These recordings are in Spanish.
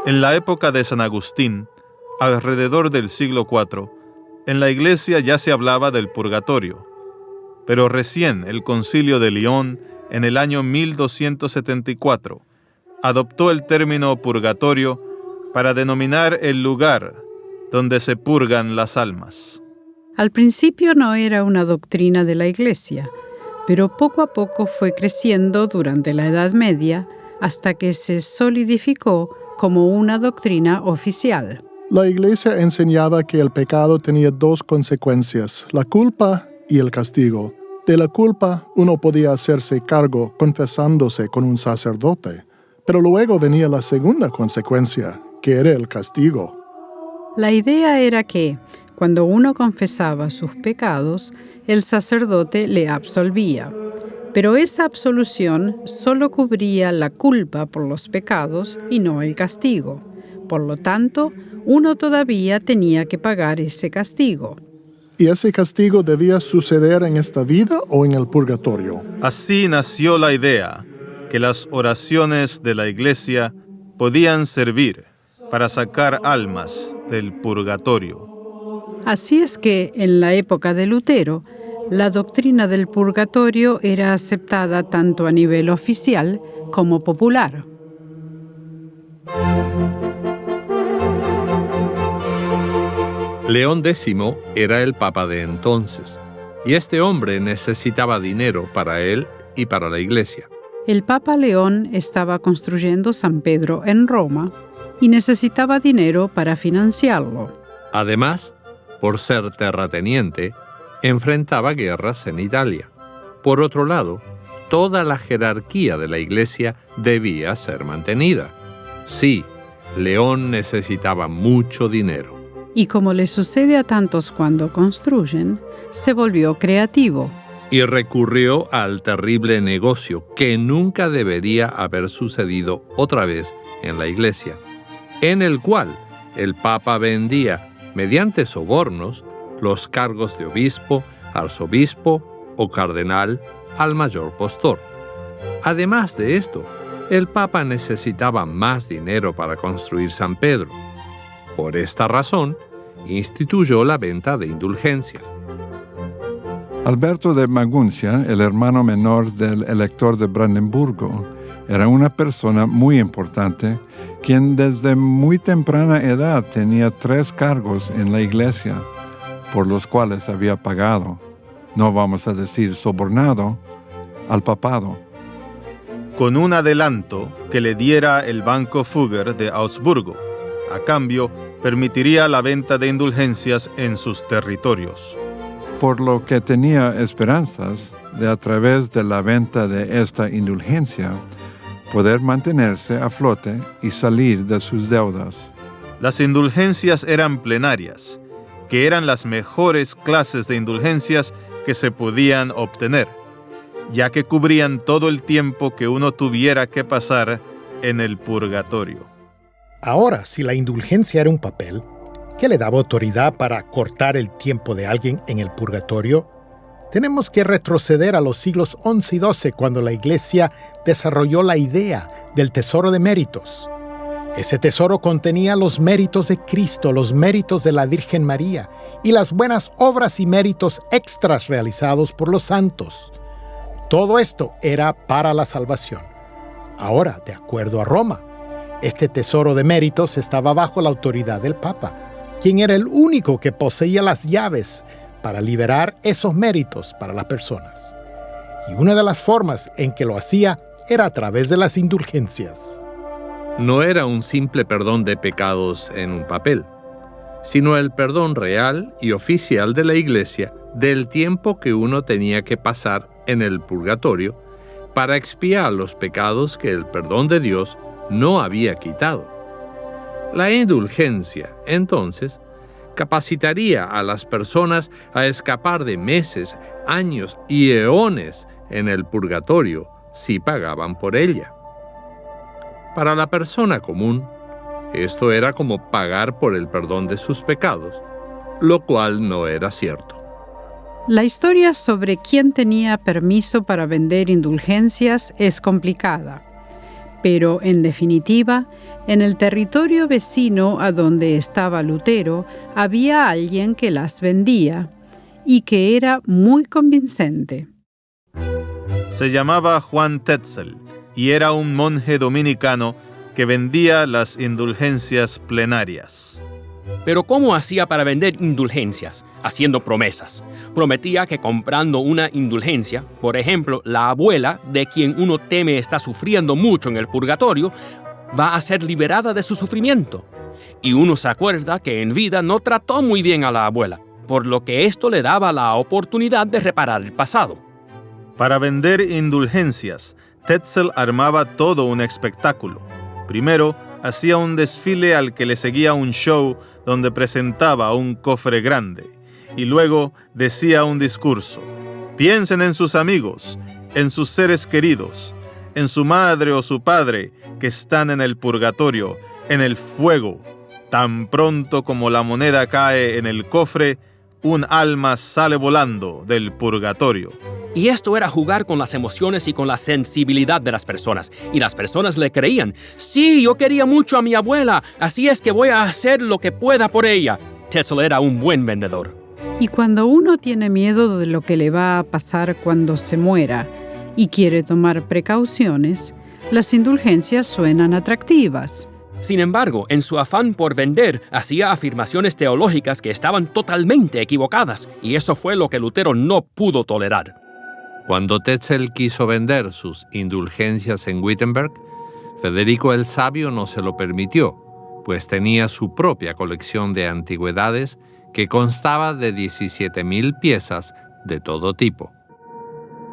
En la época de San Agustín, alrededor del siglo IV, en la Iglesia ya se hablaba del purgatorio, pero recién el Concilio de León, en el año 1274, adoptó el término purgatorio para denominar el lugar donde se purgan las almas. Al principio no era una doctrina de la Iglesia, pero poco a poco fue creciendo durante la Edad Media hasta que se solidificó como una doctrina oficial. La Iglesia enseñaba que el pecado tenía dos consecuencias, la culpa y el castigo. De la culpa, uno podía hacerse cargo confesándose con un sacerdote, pero luego venía la segunda consecuencia, que era el castigo. La idea era que, cuando uno confesaba sus pecados, el sacerdote le absolvía. Pero esa absolución solo cubría la culpa por los pecados y no el castigo. Por lo tanto, uno todavía tenía que pagar ese castigo. ¿Y ese castigo debía suceder en esta vida o en el purgatorio? Así nació la idea que las oraciones de la Iglesia podían servir para sacar almas del purgatorio. Así es que, en la época de Lutero, la doctrina del purgatorio era aceptada tanto a nivel oficial como popular. León X era el papa de entonces, y este hombre necesitaba dinero para él y para la Iglesia. El Papa León estaba construyendo San Pedro en Roma y necesitaba dinero para financiarlo. Además, por ser terrateniente, enfrentaba guerras en Italia. Por otro lado, toda la jerarquía de la Iglesia debía ser mantenida. Sí, León necesitaba mucho dinero. Y como le sucede a tantos cuando construyen, se volvió creativo. Y recurrió al terrible negocio que nunca debería haber sucedido otra vez en la Iglesia, en el cual el Papa vendía, mediante sobornos, los cargos de obispo, arzobispo o cardenal al mayor postor. Además de esto, el Papa necesitaba más dinero para construir San Pedro. Por esta razón, instituyó la venta de indulgencias. Alberto de Maguncia, el hermano menor del elector de Brandenburgo, era una persona muy importante, quien desde muy temprana edad tenía 3 cargos en la Iglesia, por los cuales había pagado, no vamos a decir sobornado, al papado. Con un adelanto que le diera el Banco Fugger de Augsburgo. A cambio, permitiría la venta de indulgencias en sus territorios. Por lo que tenía esperanzas de, a través de la venta de esta indulgencia, poder mantenerse a flote y salir de sus deudas. Las indulgencias eran plenarias, que eran las mejores clases de indulgencias que se podían obtener, ya que cubrían todo el tiempo que uno tuviera que pasar en el purgatorio. Ahora, si la indulgencia era un papel, ¿qué le daba autoridad para cortar el tiempo de alguien en el purgatorio? Tenemos que retroceder a los siglos XI y XII, cuando la Iglesia desarrolló la idea del tesoro de méritos. Ese tesoro contenía los méritos de Cristo, los méritos de la Virgen María y las buenas obras y méritos extras realizados por los santos. Todo esto era para la salvación. Ahora, de acuerdo a Roma, este tesoro de méritos estaba bajo la autoridad del Papa, quien era el único que poseía las llaves para liberar esos méritos para las personas. Y una de las formas en que lo hacía era a través de las indulgencias. No era un simple perdón de pecados en un papel, sino el perdón real y oficial de la Iglesia del tiempo que uno tenía que pasar en el purgatorio para expiar los pecados que el perdón de Dios no había quitado. La indulgencia, entonces, capacitaría a las personas a escapar de meses, años y eones en el purgatorio si pagaban por ella. Para la persona común, esto era como pagar por el perdón de sus pecados, lo cual no era cierto. La historia sobre quién tenía permiso para vender indulgencias es complicada, Pero, en definitiva, en el territorio vecino a donde estaba Lutero había alguien que las vendía y que era muy convincente. Se llamaba Juan Tetzel y era un monje dominicano que vendía las indulgencias plenarias. Pero ¿cómo hacía para vender indulgencias? Haciendo promesas. Prometía que comprando una indulgencia, por ejemplo, la abuela de quien uno teme está sufriendo mucho en el purgatorio, va a ser liberada de su sufrimiento. Y uno se acuerda que en vida no trató muy bien a la abuela, por lo que esto le daba la oportunidad de reparar el pasado. Para vender indulgencias, Tetzel armaba todo un espectáculo. Primero, hacía un desfile al que le seguía un show donde presentaba un cofre grande. Y luego decía un discurso. Piensen en sus amigos, en sus seres queridos, en su madre o su padre que están en el purgatorio, en el fuego. Tan pronto como la moneda cae en el cofre, un alma sale volando del purgatorio. Y esto era jugar con las emociones y con la sensibilidad de las personas. Y las personas le creían. Sí, yo quería mucho a mi abuela, así es que voy a hacer lo que pueda por ella. Tetzel era un buen vendedor. Y cuando uno tiene miedo de lo que le va a pasar cuando se muera y quiere tomar precauciones, las indulgencias suenan atractivas. Sin embargo, en su afán por vender, hacía afirmaciones teológicas que estaban totalmente equivocadas, y eso fue lo que Lutero no pudo tolerar. Cuando Tetzel quiso vender sus indulgencias en Wittenberg, Federico el Sabio no se lo permitió, pues tenía su propia colección de antigüedades que constaba de 17,000 piezas de todo tipo.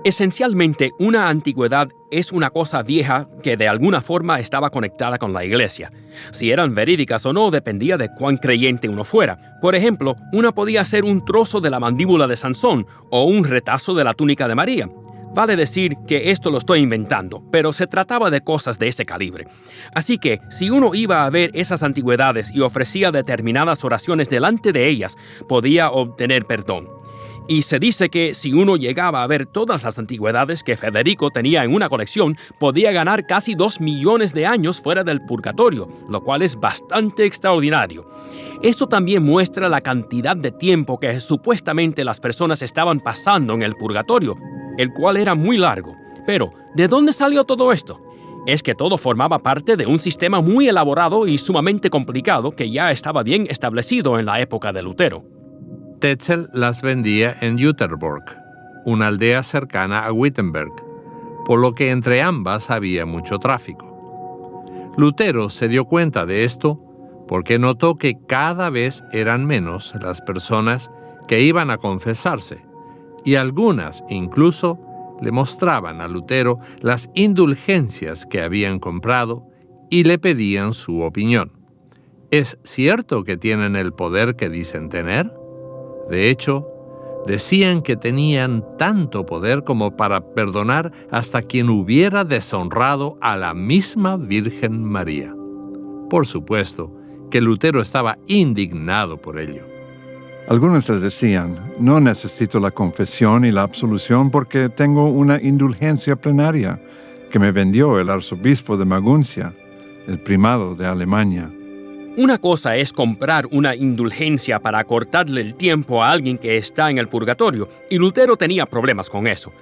Esencialmente, una antigüedad es una cosa vieja que de alguna forma estaba conectada con la iglesia. Si eran verídicas o no dependía de cuán creyente uno fuera. Por ejemplo, una podía ser un trozo de la mandíbula de Sansón o un retazo de la túnica de María. Vale decir que esto lo estoy inventando, pero se trataba de cosas de ese calibre. Así que, si uno iba a ver esas antigüedades y ofrecía determinadas oraciones delante de ellas, podía obtener perdón. Y se dice que si uno llegaba a ver todas las antigüedades que Federico tenía en una colección, podía ganar casi 2 millones de años fuera del purgatorio, lo cual es bastante extraordinario. Esto también muestra la cantidad de tiempo que supuestamente las personas estaban pasando en el purgatorio, el cual era muy largo. Pero, ¿de dónde salió todo esto? Es que todo formaba parte de un sistema muy elaborado y sumamente complicado que ya estaba bien establecido en la época de Lutero. Tetzel las vendía en Jüterborg, una aldea cercana a Wittenberg, por lo que entre ambas había mucho tráfico. Lutero se dio cuenta de esto porque notó que cada vez eran menos las personas que iban a confesarse, y algunas incluso le mostraban a Lutero las indulgencias que habían comprado y le pedían su opinión. ¿Es cierto que tienen el poder que dicen tener? De hecho, decían que tenían tanto poder como para perdonar hasta quien hubiera deshonrado a la misma Virgen María. Por supuesto que Lutero estaba indignado por ello. Algunos le decían, no necesito la confesión y la absolución porque tengo una indulgencia plenaria que me vendió el arzobispo de Maguncia, el primado de Alemania. Una cosa es comprar una indulgencia para cortarle el tiempo a alguien que está en el purgatorio, y Lutero tenía problemas con eso.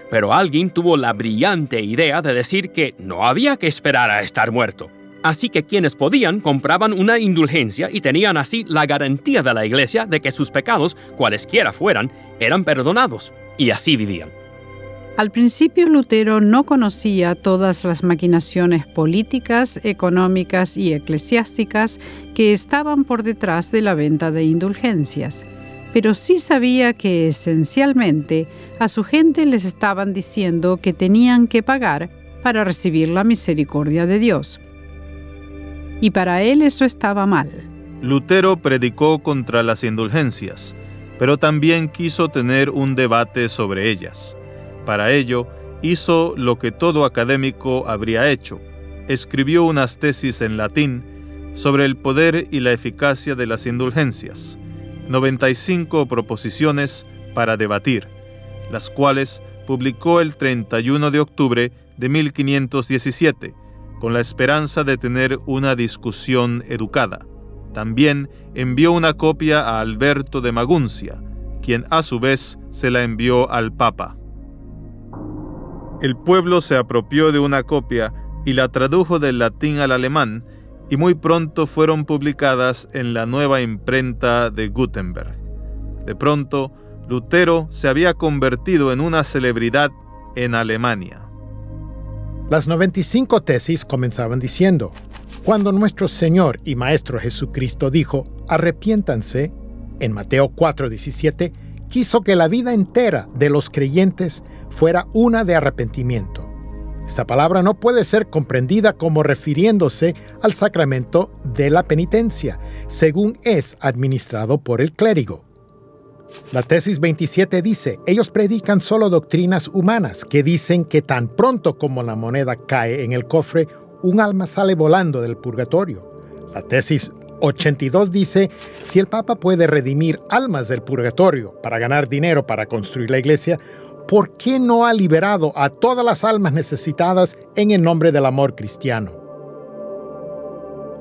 Pero alguien tuvo la brillante idea de decir que no había que esperar a estar muerto. Así que quienes podían compraban una indulgencia y tenían así la garantía de la iglesia de que sus pecados, cualesquiera fueran, eran perdonados, y así vivían. Al principio Lutero no conocía todas las maquinaciones políticas, económicas y eclesiásticas que estaban por detrás de la venta de indulgencias, pero sí sabía que esencialmente a su gente les estaban diciendo que tenían que pagar para recibir la misericordia de Dios. Y para él eso estaba mal. Lutero predicó contra las indulgencias, pero también quiso tener un debate sobre ellas. Para ello, hizo lo que todo académico habría hecho. Escribió unas tesis en latín sobre el poder y la eficacia de las indulgencias, 95 proposiciones para debatir, las cuales publicó el 31 de octubre de 1517, con la esperanza de tener una discusión educada. También envió una copia a Alberto de Maguncia, quien a su vez se la envió al Papa. El pueblo se apropió de una copia y la tradujo del latín al alemán, y muy pronto fueron publicadas en la nueva imprenta de Gutenberg. De pronto, Lutero se había convertido en una celebridad en Alemania. Las 95 tesis comenzaban diciendo: cuando nuestro Señor y Maestro Jesucristo dijo, arrepiéntanse, en Mateo 4:17, quiso que la vida entera de los creyentes fuera una de arrepentimiento. Esta palabra no puede ser comprendida como refiriéndose al sacramento de la penitencia, según es administrado por el clérigo. La tesis 27 dice: ellos predican solo doctrinas humanas que dicen que tan pronto como la moneda cae en el cofre, un alma sale volando del purgatorio. La tesis 82 dice: si el Papa puede redimir almas del purgatorio para ganar dinero para construir la iglesia, ¿por qué no ha liberado a todas las almas necesitadas en el nombre del amor cristiano?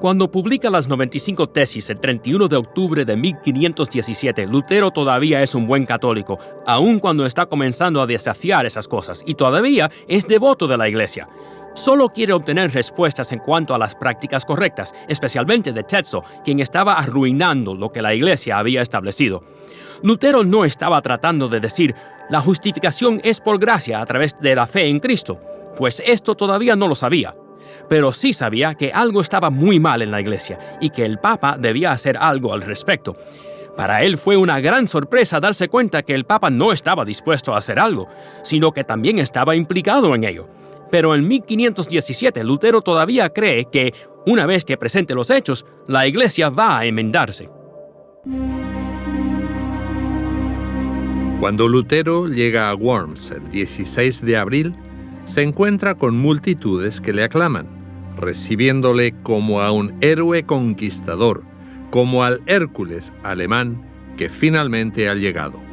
Cuando publica las 95 tesis el 31 de octubre de 1517, Lutero todavía es un buen católico, aun cuando está comenzando a desafiar esas cosas, y todavía es devoto de la Iglesia. Solo quiere obtener respuestas en cuanto a las prácticas correctas, especialmente de Tetzel, quien estaba arruinando lo que la Iglesia había establecido. Lutero no estaba tratando de decir: la justificación es por gracia a través de la fe en Cristo, pues esto todavía no lo sabía. Pero sí sabía que algo estaba muy mal en la Iglesia y que el Papa debía hacer algo al respecto. Para él fue una gran sorpresa darse cuenta que el Papa no estaba dispuesto a hacer algo, sino que también estaba implicado en ello. Pero en 1517 Lutero todavía cree que, una vez que presente los hechos, la Iglesia va a enmendarse. Cuando Lutero llega a Worms el 16 de abril, se encuentra con multitudes que le aclaman, recibiéndole como a un héroe conquistador, como al Hércules alemán que finalmente ha llegado.